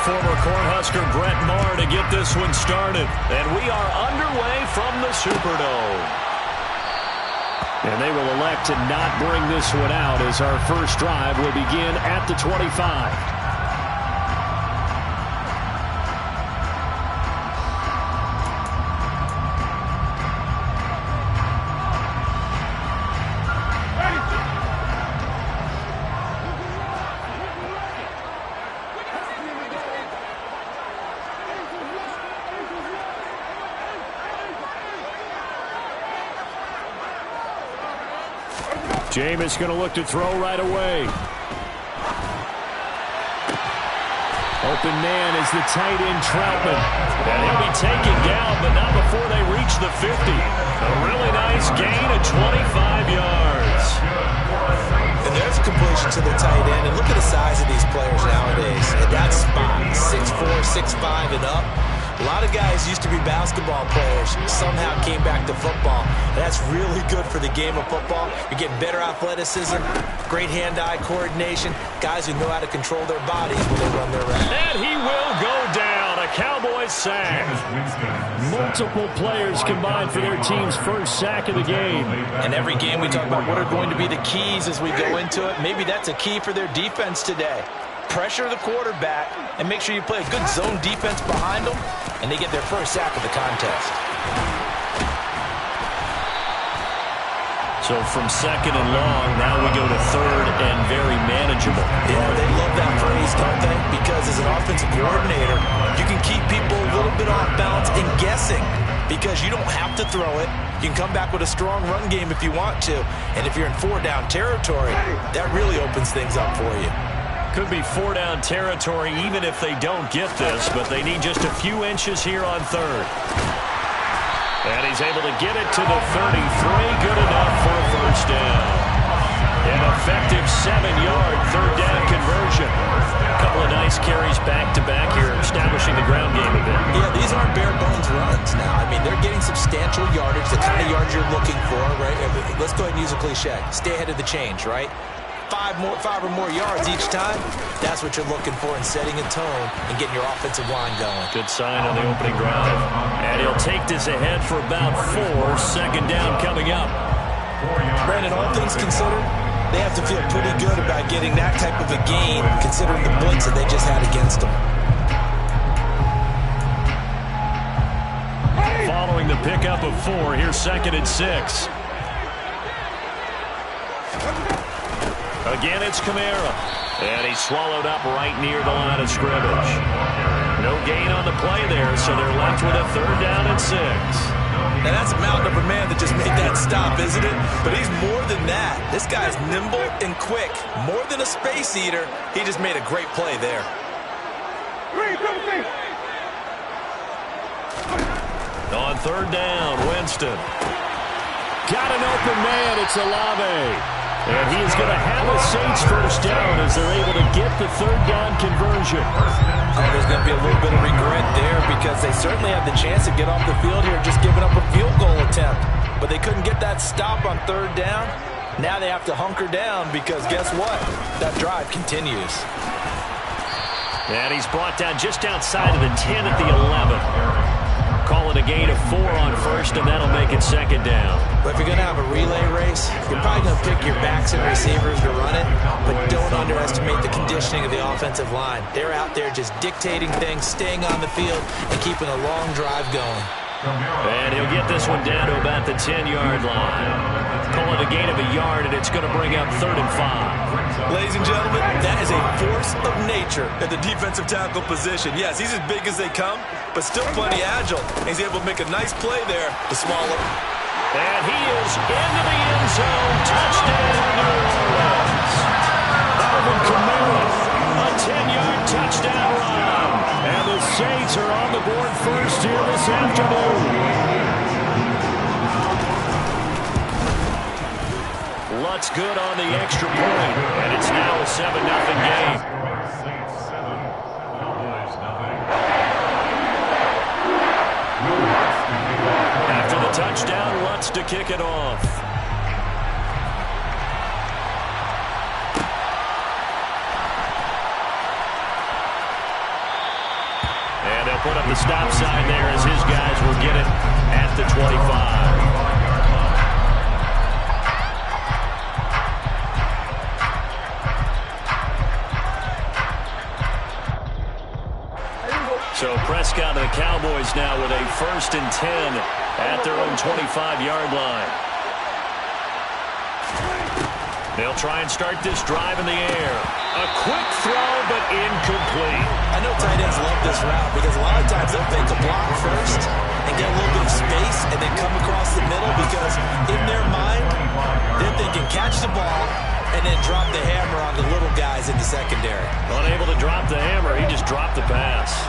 former Cornhusker Brett Maher to get this one started. And we are underway from the Superdome. And they will elect to not bring this one out as our first drive will begin at the 25. Jameis going to look to throw right away. Open man is the tight end Troutman. And he'll be taken down, but not before they reach the 50. A really nice gain of 25 yards. And there's a completion to the tight end. And look at the size of these players nowadays. At that spot, 6'4", 6'5", and up. A lot of guys used to be basketball players, somehow came back to football. That's really good for the game of football. You're getting better athleticism, great hand-eye coordination, guys who know how to control their bodies when they run their route. And he will go down, a Cowboys sack. Multiple players combined for their team's first sack of the game. And every game we talk about what are going to be the keys as we go into it. Maybe that's a key for their defense today. Pressure the quarterback and make sure you play a good zone defense behind them, and they get their first sack of the contest. So from second and long, now we go to third and very manageable. Yeah, they love that phrase, don't they? Because as an offensive coordinator, you can keep people a little bit off balance and guessing because you don't have to throw it. You can come back with a strong run game if you want to. And if you're in four-down territory, that really opens things up for you. Could be four-down territory even if they don't get this, but they need just a few inches here on third. And he's able to get it to the 33. Good enough for a first down. An effective 7-yard third-down conversion. A couple of nice carries back-to-back here, establishing the ground game a bit. Yeah, these aren't bare-bones runs now. I mean, they're getting substantial yardage, the kind of yards you're looking for, right? Let's go ahead and use a cliche. Stay ahead of the change, right? Five or more yards each time, that's what you're looking for in setting a tone and getting your offensive line going. Good sign on the opening drive. And he'll take this ahead for about 4. Second down coming up. Brandon, all things considered, they have to feel pretty good about getting that type of a gain considering the blitz that they just had against them. Following the pickup of 4, here's second and 6. Again, it's Kamara. And he's swallowed up right near the line of scrimmage. No gain on the play there, so they're left with a third down and 6. Now, that's a mountain of a man that just made that stop, isn't it? But he's more than that. This guy's nimble and quick. More than a space eater, he just made a great play there. On third down, Winston. Got an open man. It's Olave. And he is going to have a Saints first down as they're able to get the third down conversion. Oh, there's going to be a little bit of regret there because they certainly had the chance to get off the field here just giving up a field goal attempt. But they couldn't get that stop on third down. Now they have to hunker down because guess what? That drive continues. And he's brought down just outside of the 10 at the 11. Call it a gain of 4 on first, and that'll make it second down. But if you're going to have a relay race, you're probably going to pick your backs and receivers to run it, but don't underestimate the conditioning of the offensive line. They're out there just dictating things, staying on the field, and keeping a long drive going. And he'll get this one down to about the 10-yard line. Call it a gain of a yard, and it's going to bring up third and 5. Ladies and gentlemen, that is a force of nature at the defensive tackle position. Yes, he's as big as they come, but still plenty agile. He's able to make a nice play there to swallow. And he is into the end zone. Touchdown, New Orleans. Alvin Kamara, a 10-yard touchdown run. And the Saints are on the board first here this afternoon. Lutz good on the extra point, and it's now a 7-0 game. After the touchdown, Lutz to kick it off. He'll put up the stop sign there as his guys will get it at the 25. So Prescott and the Cowboys now with a 1st and 10 at their own 25-yard line. They'll try and start this drive in the air. A quick throw, but incomplete. I know tight ends love this route because a lot of times they'll pick a block first and get a little bit of space and then come across the middle because in their mind, they're thinking catch the ball and then drop the hammer on the little guys in the secondary. Unable to drop the hammer, he just dropped the pass.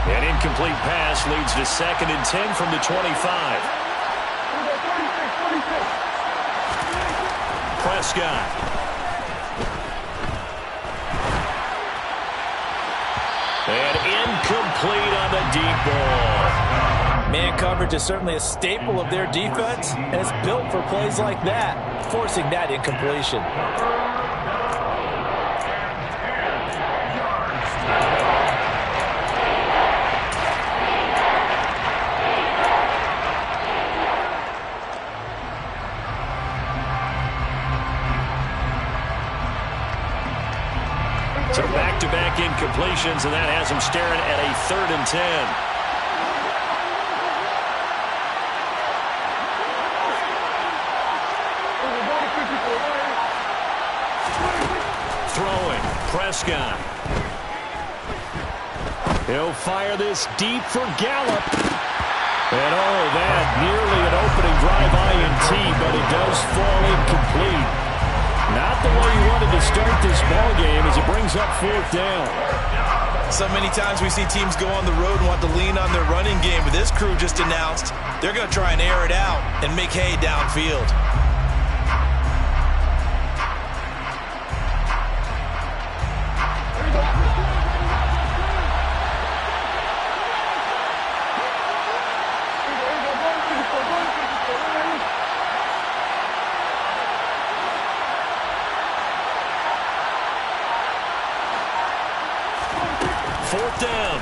An incomplete pass leads to 2nd and 10 from the 25. Prescott. And incomplete on the deep ball. Man coverage is certainly a staple of their defense, and it's built for plays like that, forcing that incompletion. So back-to-back incompletions, and that has him staring at a 3rd and 10. Throwing, Prescott. He'll fire this deep for Gallup. And oh, that nearly an opening drive INT, but it does fall incomplete. Not the way you wanted to start this ball game as it brings up 4th down. So many times we see teams go on the road and want to lean on their running game, but this crew just announced they're going to try and air it out and make hay downfield.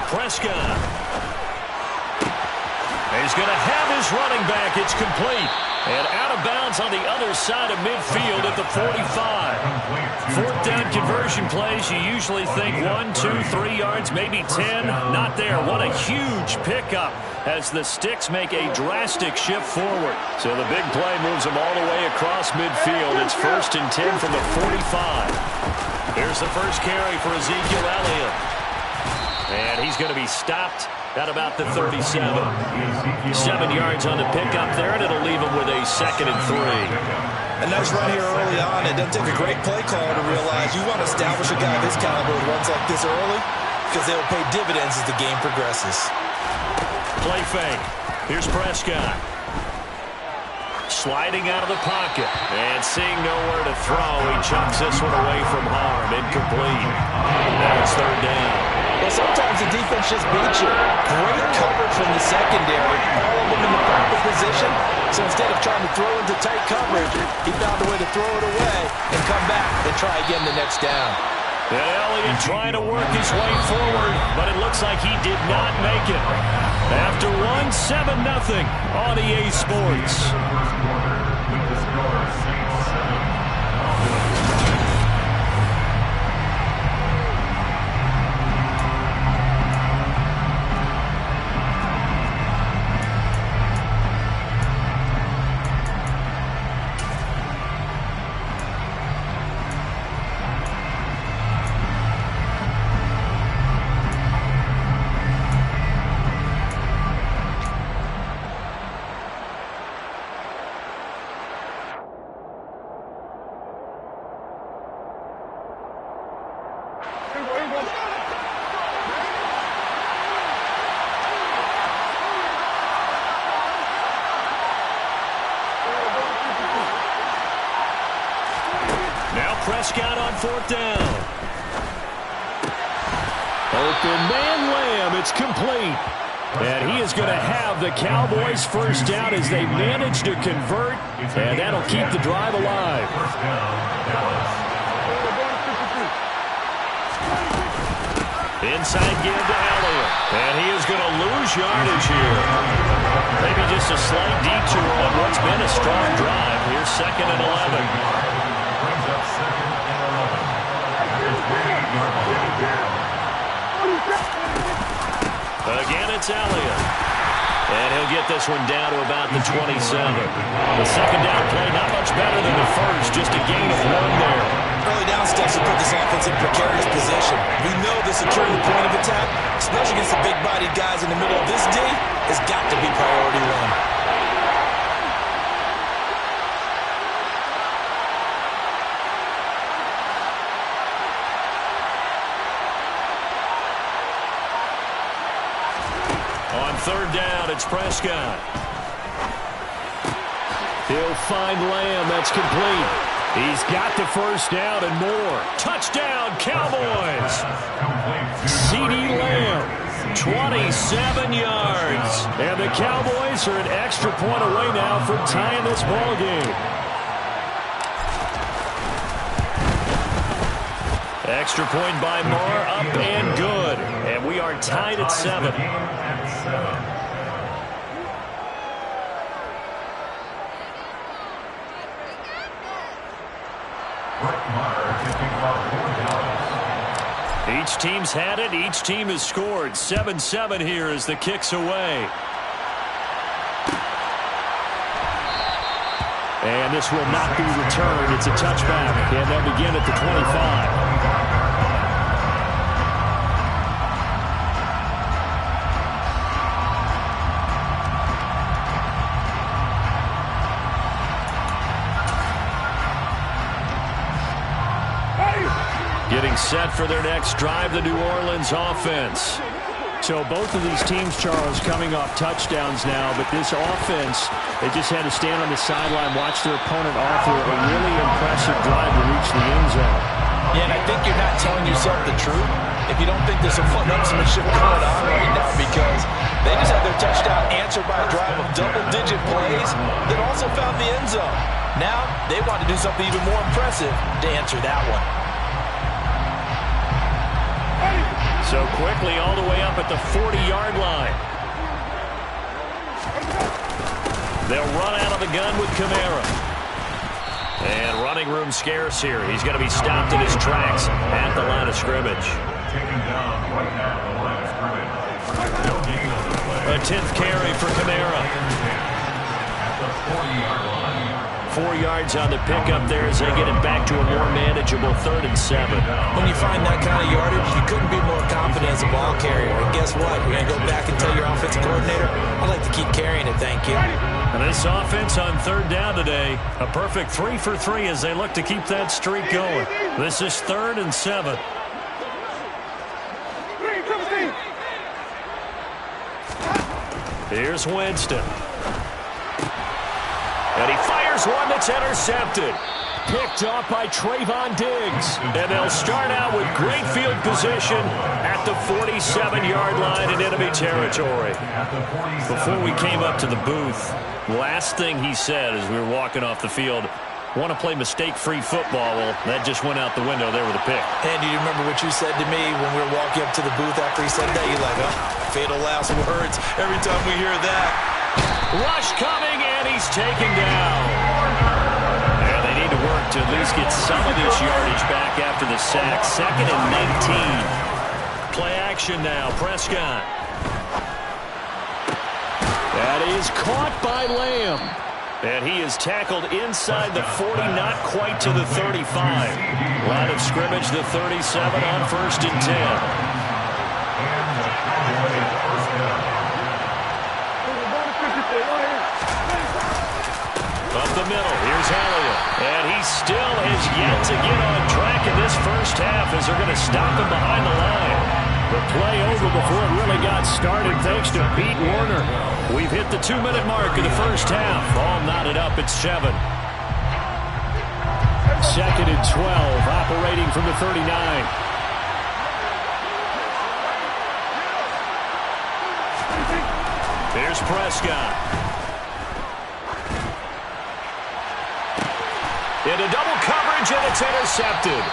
Prescott. He's going to have his running back. It's complete. And out of bounds on the other side of midfield at the 45. 4th down conversion plays, you usually think 1, 2, 3 yards, maybe 10. Not there. What a huge pickup as the Sticks make a drastic shift forward. So the big play moves them all the way across midfield. It's 1st and 10 from the 45. Here's the first carry for Ezekiel Elliott. And he's going to be stopped at about the 37. 7 yards on the pickup there, and it'll leave him with a 2nd and 3. A nice run here early on. It doesn't take a great play caller to realize you want to establish a guy of his caliber who runs like this early because they will pay dividends as the game progresses. Play fake. Here's Prescott. Sliding out of the pocket and seeing nowhere to throw. He chucks this one away from harm. Incomplete. Now it's 3rd down. Well, sometimes the defense just beats you. Great coverage from the secondary. All of them in the proper position. So instead of trying to throw into tight coverage, he found a way to throw it away and come back and try again the next down. And Elliott trying to work his way forward, but it looks like he did not make it. After 7-0 on EA Sports. Prescott on 4th down. Open man Lamb. It's complete. And he is going to have the Cowboys first down as they manage to convert. And that'll keep the drive alive. Inside give to Elliott. And he is going to lose yardage here. Maybe just a slight detour on what's been a strong drive. Here's 2nd and 11. Again, it's Elliott. And he'll get this one down to about the 27. The second down play, not much better than the first, just a gain of 1 there. Early down steps will put this offense in precarious position. We know the securing the point of attack, especially against the big-bodied guys in the middle of this D, has got to be priority 1. On 3rd down, it's Prescott. He'll find Lamb. That's complete. He's got the first down and more. Touchdown, Cowboys. CeeDee Lamb, 27 yards. And the Cowboys are an extra point away now from tying this ball game. Extra point by Moore, up and good. And we are tied at 7. Each team's had it. Each team has scored. 7-7 here as the kick's away. And this will not be returned. It's a touchback. And they'll begin at the 25. Getting set for their next drive, the New Orleans offense. So both of these teams, Charles, coming off touchdowns now, but this offense, they just had to stand on the sideline, watch their opponent offer a really impressive drive to reach the end zone. Yeah, and I think you're not telling yourself the truth if you don't think there's some one-upsmanship going on right now, because they just had their touchdown answered by a drive of double-digit plays that also found the end zone. Now they want to do something even more impressive to answer that one. So quickly all the way up at the 40-yard line. They'll run out of the gun with Kamara. And running room scarce here. He's going to be stopped in his tracks at the line of scrimmage. A 10th carry for Kamara. 4 yards on the pickup there as they get it back to a more manageable 3rd and 7. When you find that kind of yardage, you couldn't be more confident as a ball carrier. And guess what? You're going to go back and tell your offensive coordinator, I'd like to keep carrying it, thank you. And this offense on 3rd down today, a perfect 3 for 3 as they look to keep that streak going. This is 3rd and 7. Here's Winston. And he fires one that's intercepted. Picked off by Trayvon Diggs. And they'll start out with great field position at the 47-yard line in enemy territory. Before we came up to the booth, last thing he said as we were walking off the field, want to play mistake-free football. Well, that just went out the window there with a pick. And do you remember what you said to me when we were walking up to the booth after he said that? You're like, oh, fatal last words every time we hear that. Rush coming, and he's taken down. And they need to work to at least get some of this yardage back after the sack. 2nd and 19. Play action now. Prescott. That is caught by Lamb. And he is tackled inside the 40, not quite to the 35. Line of scrimmage, the 37 on 1st and 10. Up the middle, here's Elliott. And he still has yet to get on track in this first half as they're going to stop him behind the line. The play over before it really got started thanks to Pete Werner. We've hit the 2-minute mark of the first half. All knotted up at 7. 2nd and 12, operating from the 39. Here's Prescott. Into double coverage, and it's intercepted.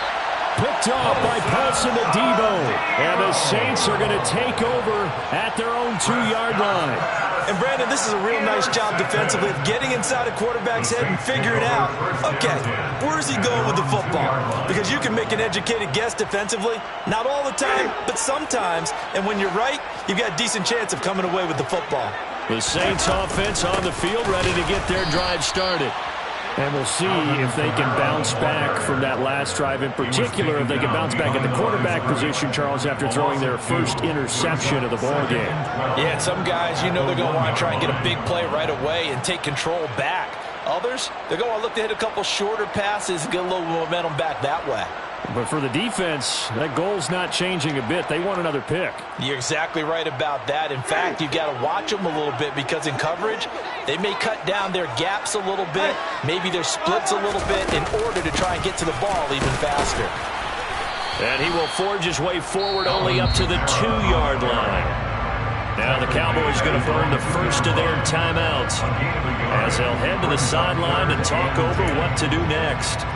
Picked off by Paulson to Debo. And the Saints are going to take over at their own 2-yard line. And, Brandon, this is a real nice job defensively of getting inside a quarterback's head and figuring out, okay, where is he going with the football? Because you can make an educated guess defensively. Not all the time, but sometimes. And when you're right, you've got a decent chance of coming away with the football. The Saints offense on the field, ready to get their drive started. And we'll see if they can bounce back from that last drive, in particular, if they can bounce back at the quarterback position, Charles, after throwing their first interception of the ball game. Yeah, and some guys, you know they're going to want to try and get a big play right away and take control back. Others, they're going to look to hit a couple shorter passes and get a little momentum back that way. But for the defense, that goal's not changing a bit. They want another pick. You're exactly right about that. In fact, you've got to watch them a little bit because in coverage, they may cut down their gaps a little bit, maybe their splits a little bit in order to try and get to the ball even faster. And he will forge his way forward only up to the 2-yard line. Now the Cowboys going to burn the first of their timeouts as they'll head to the sideline and talk over what to do next.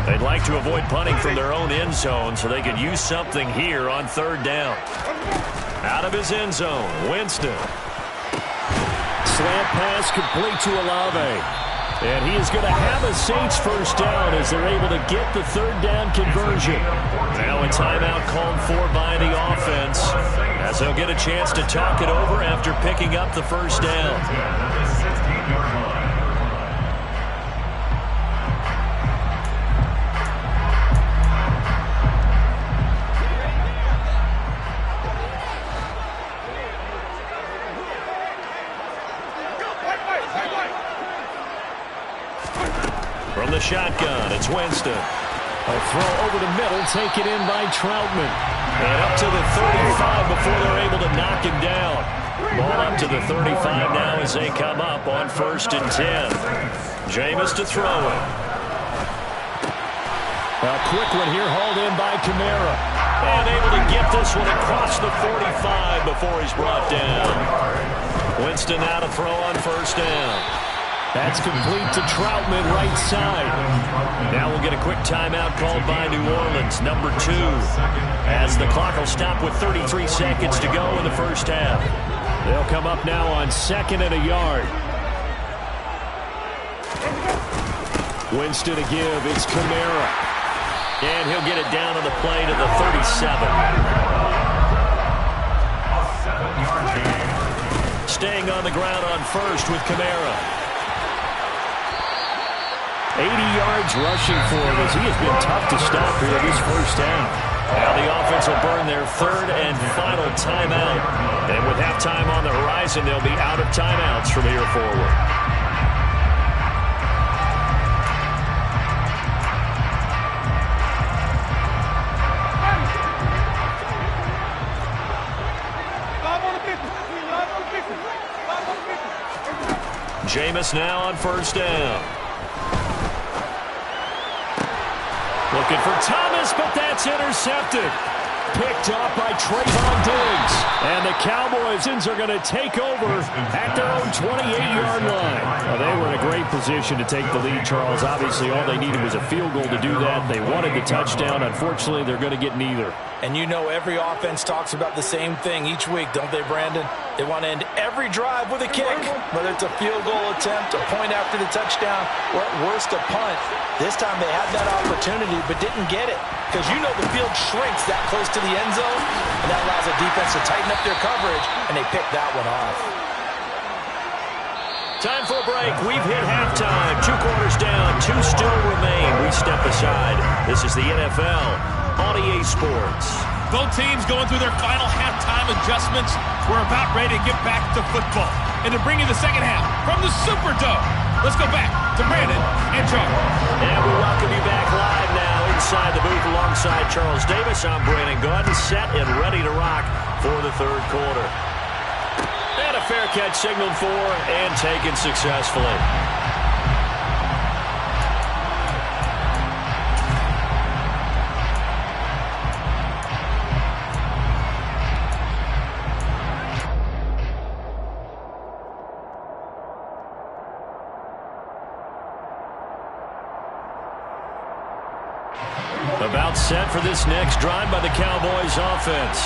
They'd like to avoid punting from their own end zone so they could use something here on 3rd down. Out of his end zone, Winston. Slant pass complete to Olave. And he is going to have a Saints first down as they're able to get the 3rd down conversion. Now a timeout called for by the offense as they'll get a chance to talk it over after picking up the first down. From the shotgun, it's Winston. A throw over the middle, taken in by Troutman. And up to the 35 before they're able to knock him down. Ball up to the 35 now as they come up on 1st and 10. Jameis to throw it. A quick one here, hauled in by Kamara. And able to get this one across the 45 before he's brought down. Winston now to throw on 1st down. That's complete to Troutman, right side. Now we'll get a quick timeout called by New Orleans, number 2. As the clock will stop with 33 seconds to go in the first half. They'll come up now on 2nd and a yard. Winston to give, it's Kamara. And he'll get it down on the play to the 37. Staying on the ground on 1st with Kamara. 80 yards rushing for him as he has been tough to stop here this first half. Now the offense will burn their 3rd and final timeout. And with halftime on the horizon, they'll be out of timeouts from here forward. Jameis now on 1st down. Looking for Thomas, but that's intercepted. Picked off by Trayvon Diggs. And the Cowboys are going to take over at their own 28-yard line. Well, they were in a great position to take the lead, Charles. Obviously, all they needed was a field goal to do that. They wanted the touchdown. Unfortunately, they're going to get neither. And you know every offense talks about the same thing each week, don't they, Brandon? They want to end every drive with a kick, whether it's a field goal attempt, a point after the touchdown, or at worst a punt. This time they had that opportunity but didn't get it because you know the field shrinks that close to the end zone, and that allows the defense to tighten up their coverage, and they picked that one off. Time for a break. We've hit halftime. 2 quarters down. 2 still remain. We step aside. This is the NFL on EA Sports. Both teams going through their final halftime adjustments. We're about ready to get back to football. And to bring you the second half from the Superdome, let's go back to Brandon and Charles. And we welcome you back live now inside the booth alongside Charles Davis. I'm Brandon Gunn, set and ready to rock for the 3rd quarter. And a fair catch signaled for and taken successfully. About set for this next drive by the Cowboys offense.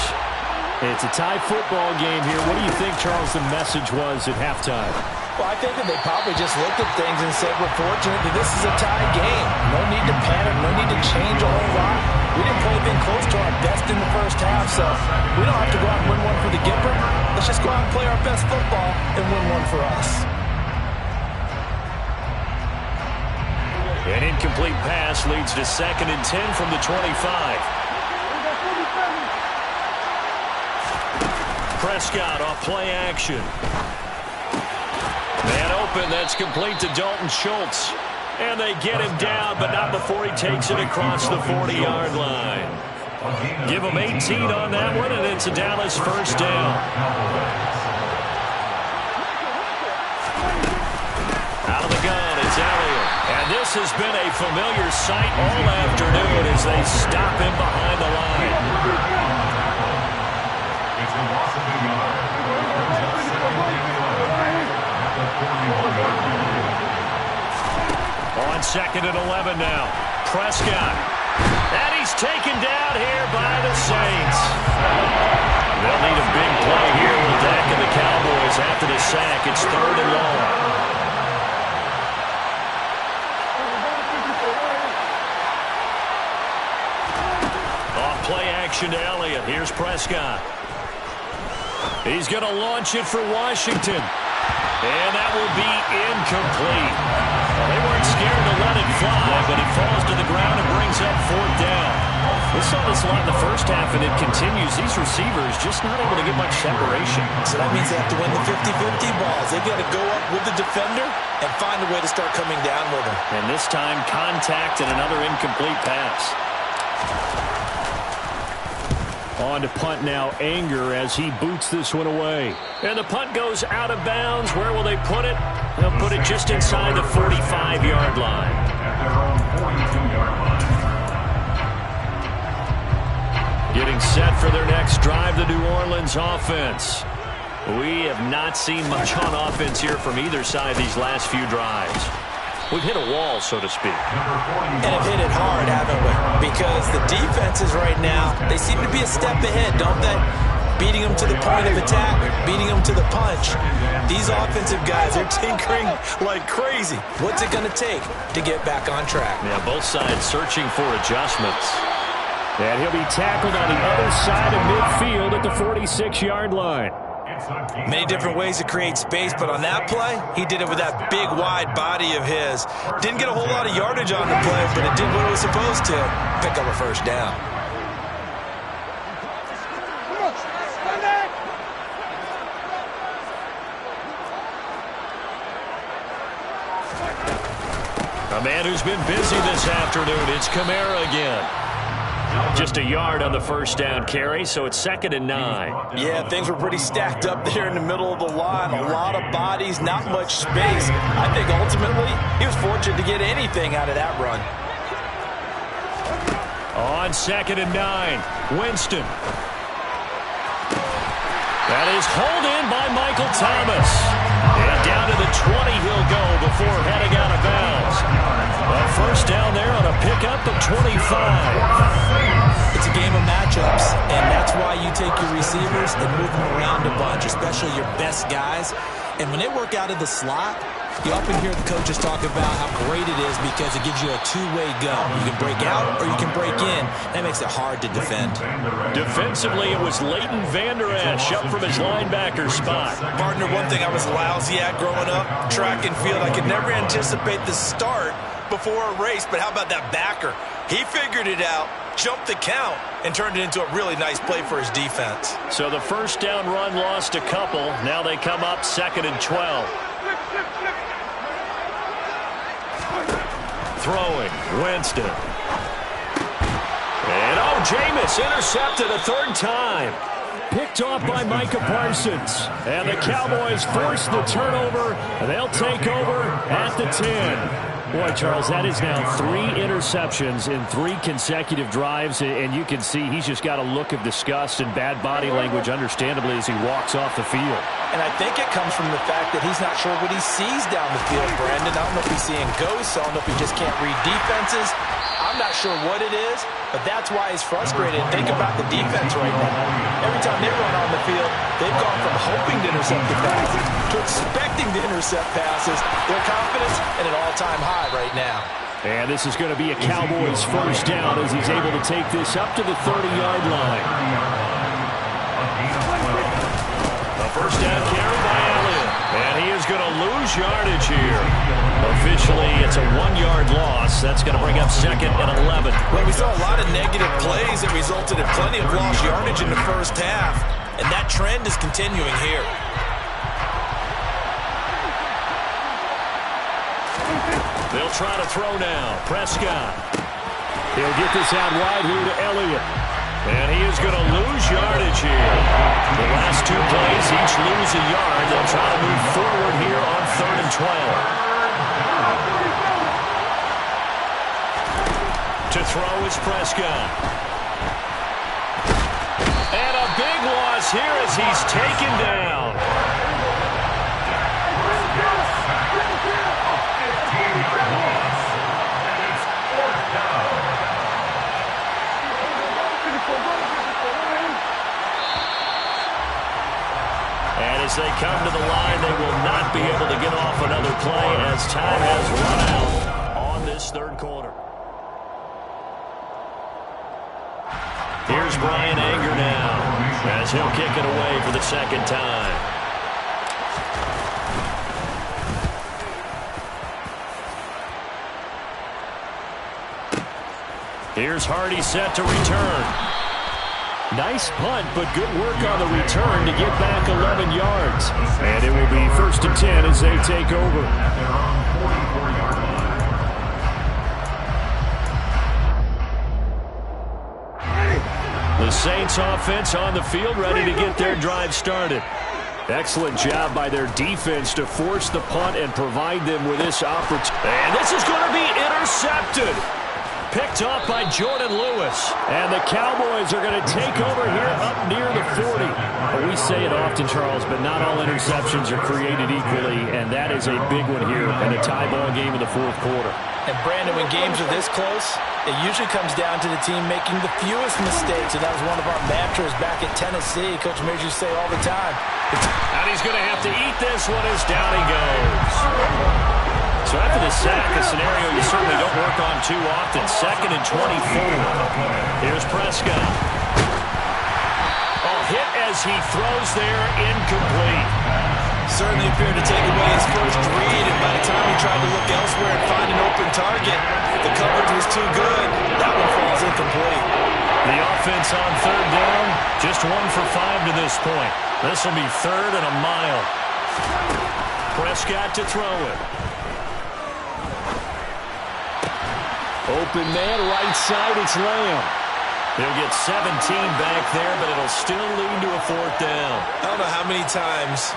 It's a tie football game here. What do you think, Charles, the message was at halftime? Well, I think that they probably just looked at things and said, we're fortunate that this is a tie game. No need to panic, no need to change a whole lot. We didn't play anything close to our best in the first half, so we don't have to go out and win one for the Gipper. Let's just go out and play our best football and win one for us. An incomplete pass leads to 2nd and 10 from the 25. Prescott off play action. Man open, that's complete to Dalton Schultz. And they get him down, but not before he takes it across the 40-yard line. Give him 18 on that one, and it's a Dallas first down. Out of the gun, it's Elliott. And this has been a familiar sight all afternoon as they stop him behind the line. On 2nd and 11 now. Prescott. And he's taken down here by the Saints. They'll need a big play here with Dak and the Cowboys after the sack. It's 3rd and long. Play action to Elliott. Here's Prescott. He's going to launch it for Washington. And that will be incomplete. Well, they weren't scared to let it fly, but it falls to the ground and brings up 4th down. We saw this a lot in the first half, and it continues. These receivers just not able to get much separation. So that means they have to win the 50-50 balls. They've got to go up with the defender and find a way to start coming down with him. And this time, contact and another incomplete pass. On to punt now, Anger, as he boots this one away. And the punt goes out of bounds. Where will they put it? They'll put it just inside the 45-yard line. Getting set for their next drive, the New Orleans offense. We have not seen much on offense here from either side these last few drives. We've hit a wall, so to speak. And have hit it hard, haven't we? Because the defenses right now, they seem to be a step ahead, don't they? Beating them to the point of attack, beating them to the punch. These offensive guys are tinkering like crazy. What's it going to take to get back on track? Yeah, both sides searching for adjustments. And he'll be tackled on the other side of midfield at the 46-yard line. Many different ways to create space, but on that play, he did it with that big, wide body of his. Didn't get a whole lot of yardage on the play, but it did what it was supposed to. Pick up a first down. A man who's been busy this afternoon, it's Kamara again. Just a yard on the first down carry, so it's 2nd and 9. Yeah, things were pretty stacked up there in the middle of the line. A lot of bodies, not much space. I think ultimately he was fortunate to get anything out of that run. On 2nd and 9, Winston. That is hauled in by Michael Thomas. And down to the 20 he'll go before heading out of bounds. A first down there on a pickup of 25. It's a game of matchups, and that's why you take your receivers and move them around a bunch, especially your best guys. And when they work out of the slot, you often hear the coaches talk about how great it is because it gives you a two-way go. You can break out or you can break in. That makes it hard to defend. Defensively, it was Leighton Vander Esch up from his linebacker spot. Partner, one thing I was lousy at growing up, track and field, I could never anticipate the start before a race, but how about that backer? He figured it out, jumped the count, and turned it into a really nice play for his defense. So the first down run lost a couple. Now they come up 2nd and 12. Throwing, Winston. And Jameis intercepted a third time. Picked off by Micah Parsons. And the Cowboys force the turnover. And they'll take over at the 10. Boy, Charles, that is now 3 interceptions in 3 consecutive drives, and you can see he's just got a look of disgust and bad body language, understandably, as he walks off the field. And I think it comes from the fact that he's not sure what he sees down the field, Brandon. I don't know if he's seeing ghosts. I don't know if he just can't read defenses. I'm not sure what it is, but that's why he's frustrated. Think about the defense right now. Every time they run on the field, they've gone from hoping to intercept the passes to expecting to intercept passes. Their confidence at an all-time high right now. And this is going to be a Cowboys first down as he's able to take this up to the 30-yard line. A first down carry by Elliott. And he is going to lose yardage here. Officially, it's a 1-yard loss. That's going to bring up 2nd and 11. Well, we saw a lot of negative plays that resulted in plenty of lost yardage in the first half. And that trend is continuing here. They'll try to throw now. Prescott. He'll get this out wide here to Elliott. And he is going to lose yardage here. The last 2 plays each lose a yard. They'll try to move forward here on 3rd and 12. To throw is Prescott. And a big loss here as he's taken down. And as they come to the line, they will not be able to get off another play as time has run out on this 3rd quarter. Here's Brian Anger now as he'll kick it away for the 2nd time. Here's Hardy set to return. Nice punt, but good work on the return to get back 11 yards. And it will be 1st and 10 as they take over. The Saints offense on the field ready to get their drive started. Excellent job by their defense to force the punt and provide them with this opportunity. And this is going to be intercepted. Picked off by Jordan Lewis. And the Cowboys are going to take over here up near the 40. Well, we say it often, Charles, but not all interceptions are created equally, and that is a big one here in a tie ball game in the 4th quarter. And Brandon, when games are this close, it usually comes down to the team making the fewest mistakes, and that was one of our mantras back at Tennessee. Coach made you say all the time. And he's going to have to eat this one as down he goes. So after the sack, a scenario you certainly don't work on too often. 2nd and 24. Here's Prescott. Oh, hit as he throws there, incomplete. Certainly appeared to take away his first read, and by the time he tried to look elsewhere and find an open target, the coverage was too good. That one falls incomplete. The offense on 3rd down, just 1 for 5 to this point. This will be 3rd and a mile. Prescott to throw it. Open man, right side, it's Lamb. He'll get 17 back there, but it'll still lead to a 4th down. I don't know how many times,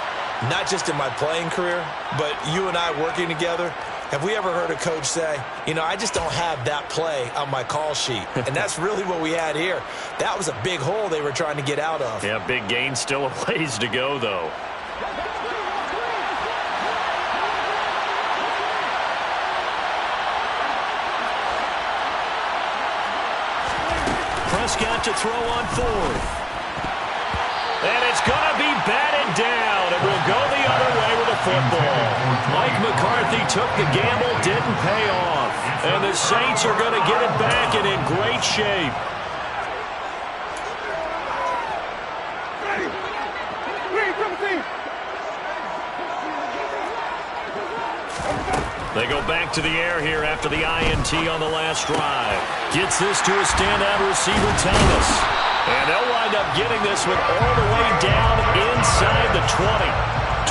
not just in my playing career, but you and I working together, have we ever heard a coach say, you know, I just don't have that play on my call sheet. And that's really what we had here. That was a big hole they were trying to get out of. Yeah, big gain, still a ways to go, though. Prescott to throw on 4th. And it's going to be batted down. It will go the other way with the football. Mike McCarthy took the gamble, didn't pay off. And the Saints are going to get it back and in great shape. They go back to the air here after the INT on the last drive. Gets this to a standout receiver, Thomas. And they'll wind up getting this one all the way down inside the 20.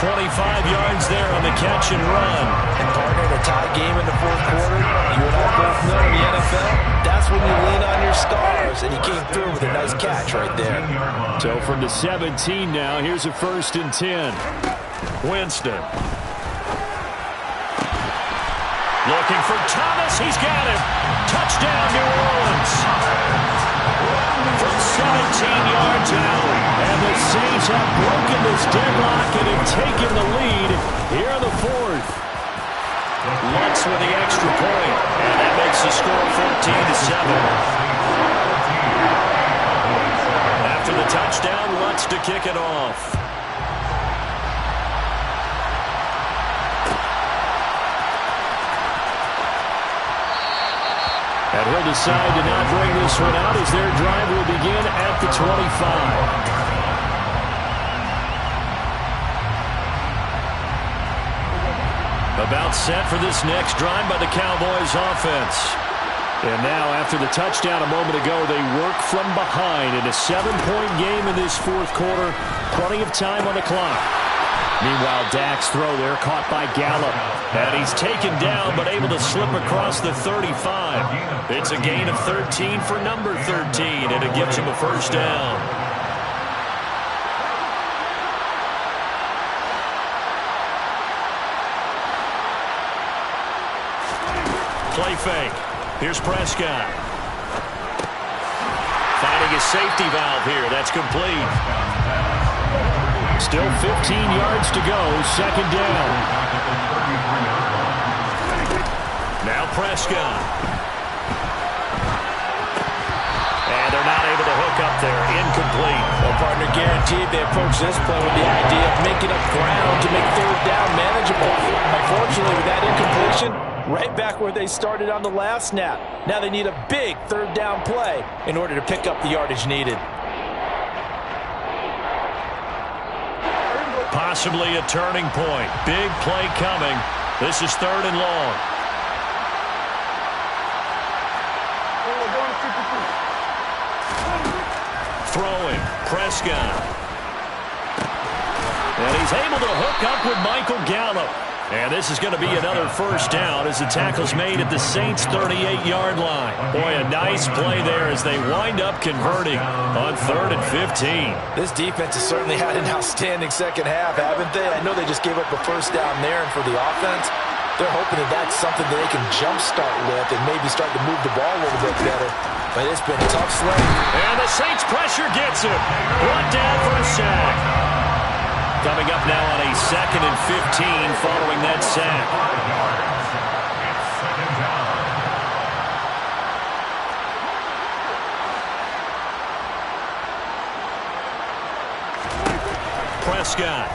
25 yards there on the catch and run. And partner, in a tie game in the 4th quarter, you and I both know in the NFL, that's when you lean on your stars. receivers, and he came through with a nice catch right there. So from the 17 now, here's a 1st and 10. Winston. Looking for Thomas. He's got him. Touchdown, New Orleans. From 17 yards out. And the Saints have broken this deadlock and have taken the lead here in the 4th. Lutz with the extra point. And that makes the score 14-7. After the touchdown, Lutz to kick it off. And he'll decide to not bring this one out as their drive will begin at the 25. About set for this next drive by the Cowboys offense. And now after the touchdown a moment ago, they work from behind in a 7-point game in this 4th quarter. Plenty of time on the clock. Meanwhile, Dak's throw there caught by Gallup. And he's taken down but able to slip across the 35. It's a gain of 13 for number 13, and it gives him a 1st down. Play fake. Here's Prescott. Finding his safety valve here. That's complete. Still 15 yards to go. 2nd down. Now Prescott. And they're not able to hook up there. Incomplete. Well, partner, guaranteed they approach this play with the idea of making up ground to make 3rd down manageable. Unfortunately, with that incompletion, right back where they started on the last snap. Now they need a big 3rd down play in order to pick up the yardage needed. Possibly a turning point. Big play coming. This is 3rd and long. Throwing. Prescott. And he's able to hook up with Michael Gallup. And this is going to be another 1st down as the tackle's made at the Saints' 38-yard line. Boy, a nice play there as they wind up converting on 3rd and 15. This defense has certainly had an outstanding 2nd half, haven't they? I know they just gave up a 1st down there, and for the offense, they're hoping that that's something that they can jumpstart with and maybe start to move the ball a little bit better. But it's been a tough sledding. And the Saints pressure gets him. Brought down for a sack. Coming up now on a 2nd and 15 following that sack. Prescott.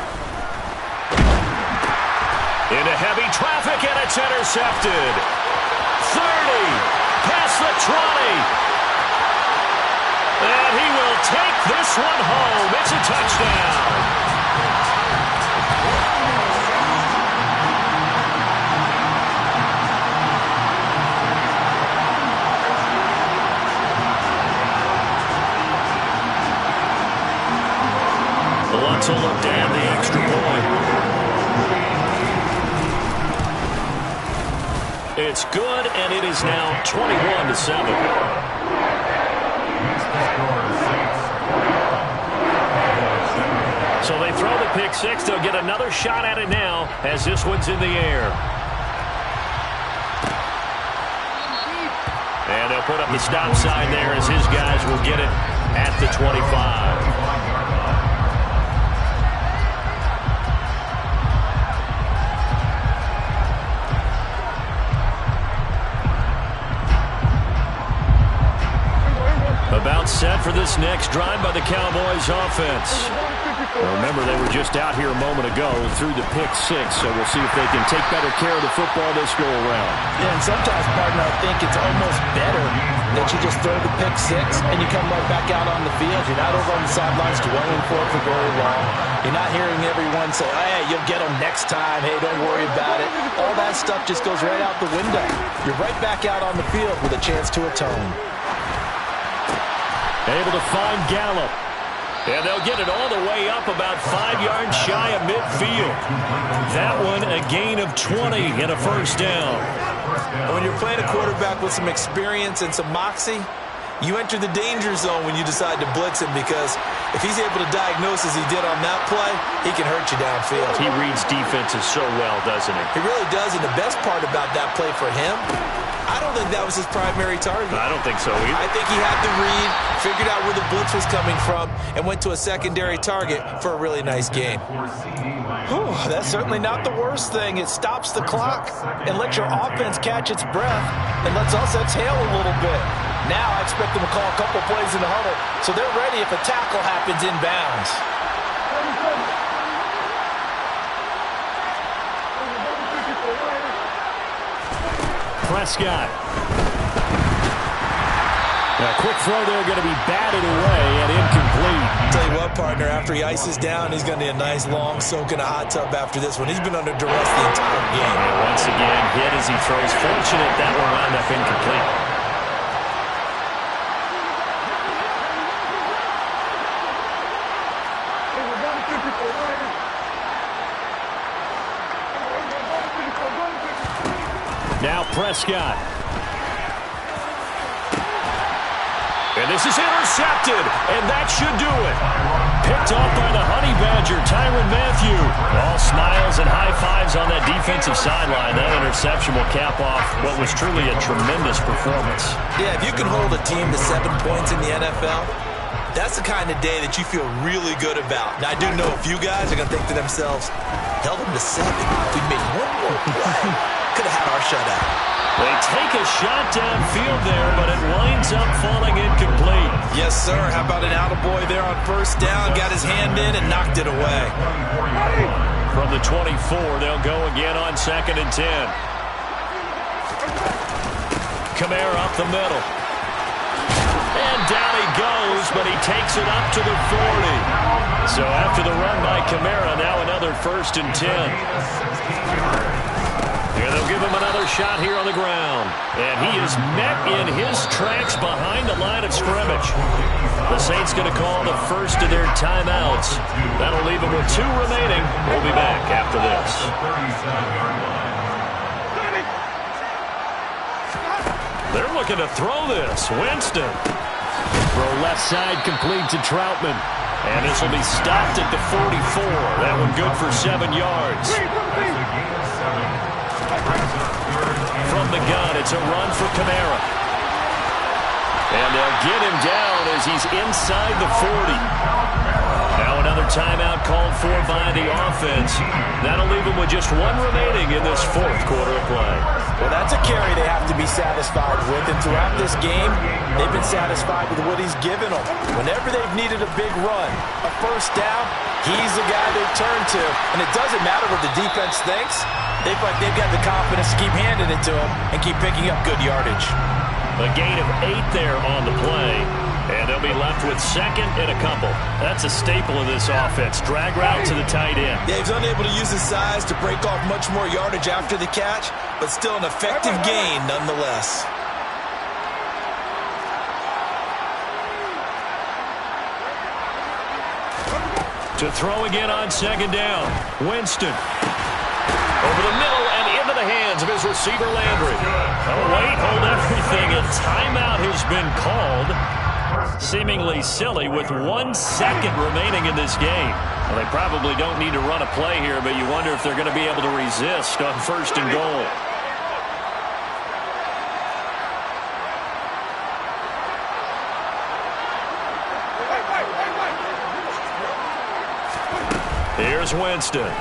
Into heavy traffic, and it's intercepted. 30. Past the 20. And he will take this one home. It's a touchdown. Lutz will look down the extra point. It's good, and it is now 21-7. So they throw the pick six. They'll get another shot at it now as this one's in the air. And they'll put up the stop sign there as his guys will get it at the 25. About set for this next drive by the Cowboys offense. Well, remember, they were just out here a moment ago through the pick six, so we'll see if they can take better care of the football this go-around. Yeah, and sometimes, partner, I think it's almost better that you just throw the pick six and you come right back out on the field. You're not over on the sidelines dwelling for it for very long. You're not hearing everyone say, hey, you'll get them next time. Hey, don't worry about it. All that stuff just goes right out the window. You're right back out on the field with a chance to atone. Able to find Gallup. And they'll get it all the way up about 5 yards shy of midfield. That one a gain of 20 and a first down. When you're playing a quarterback with some experience and some moxie, you enter the danger zone when you decide to blitz him, because if he's able to diagnose as he did on that play, he can hurt you downfield. He reads defenses so well, doesn't he? He really does, and the best part about that play for him, I don't think that was his primary target. I don't think so either. I think he had the read, figured out where the blitz was coming from, and went to a secondary target for a really nice gain. Whew, that's certainly not the worst thing. It stops the clock and lets your offense catch its breath and lets us exhale a little bit. Now I expect them to call a couple plays in the huddle so they're ready if a tackle happens inbounds. Prescott. A quick throw there, going to be batted away and incomplete. Tell you what, partner, after he ices down, he's going to need a nice long soak in a hot tub after this one. He's been under duress the entire game. And once again, hit as he throws. Fortunate that will wound up incomplete. Now Prescott. And this is intercepted, and that should do it. Picked off by the Honey Badger, Tyrann Mathieu. All smiles and high fives on that defensive sideline. That interception will cap off what was truly a tremendous performance. Yeah, if you can hold a team to 7 points in the NFL, that's the kind of day that you feel really good about. Now, I do know a few guys are going to think to themselves, held them to 7. If we made one more play, could have had our shutout. They take a shot downfield there, but it winds up falling incomplete. Yes, sir. How about an attaboy there on first down? Got his hand in and knocked it away. From the 24, they'll go again on 2nd and 10. Kamara up the middle. And down he goes, but he takes it up to the 40. So after the run by Kamara, now another 1st and 10. And they'll give him another shot here on the ground. And he is met in his tracks behind the line of scrimmage. The Saints going to call the first of their timeouts. That'll leave them with 2 remaining. We'll be back after this. They're looking to throw this. Winston. Throw left side complete to Troutman. And this will be stopped at the 44. That one good for 7 yards. From the gun, it's a run for Kamara. And they'll get him down as he's inside the 40. Now another timeout called for by the offense. That'll leave him with just 1 remaining in this 4th quarter of play. Well, that's a carry they have to be satisfied with. And throughout this game, they've been satisfied with what he's given them. Whenever they've needed a big run, a first down, he's the guy they turn to. And it doesn't matter what the defense thinks. They feel like they've got the confidence to keep handing it to him and keep picking up good yardage. A gain of 8 there on the play. And they'll be left with 2nd and a couple. That's a staple of this offense. Drag route to the tight end. Yeah, he's unable to use his size to break off much more yardage after the catch, but still an effective gain nonetheless. To throw again on 2nd down. Winston. Over the middle and into the hands of his receiver, Landry. Oh, wait, hold everything. A timeout has been called. Seemingly silly with 1 second remaining in this game. Well, they probably don't need to run a play here, but you wonder if they're going to be able to resist on 1st and goal. Here's Winston.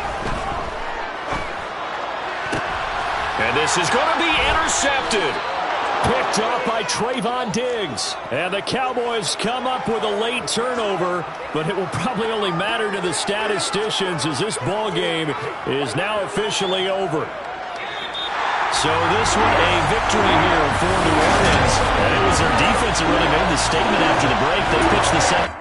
And this is going to be intercepted. Picked off by Trayvon Diggs. And the Cowboys come up with a late turnover, but it will probably only matter to the statisticians as this ball game is now officially over. So this one a victory here for New Orleans. And it was their defense that really made the statement after the break. They pitched the second.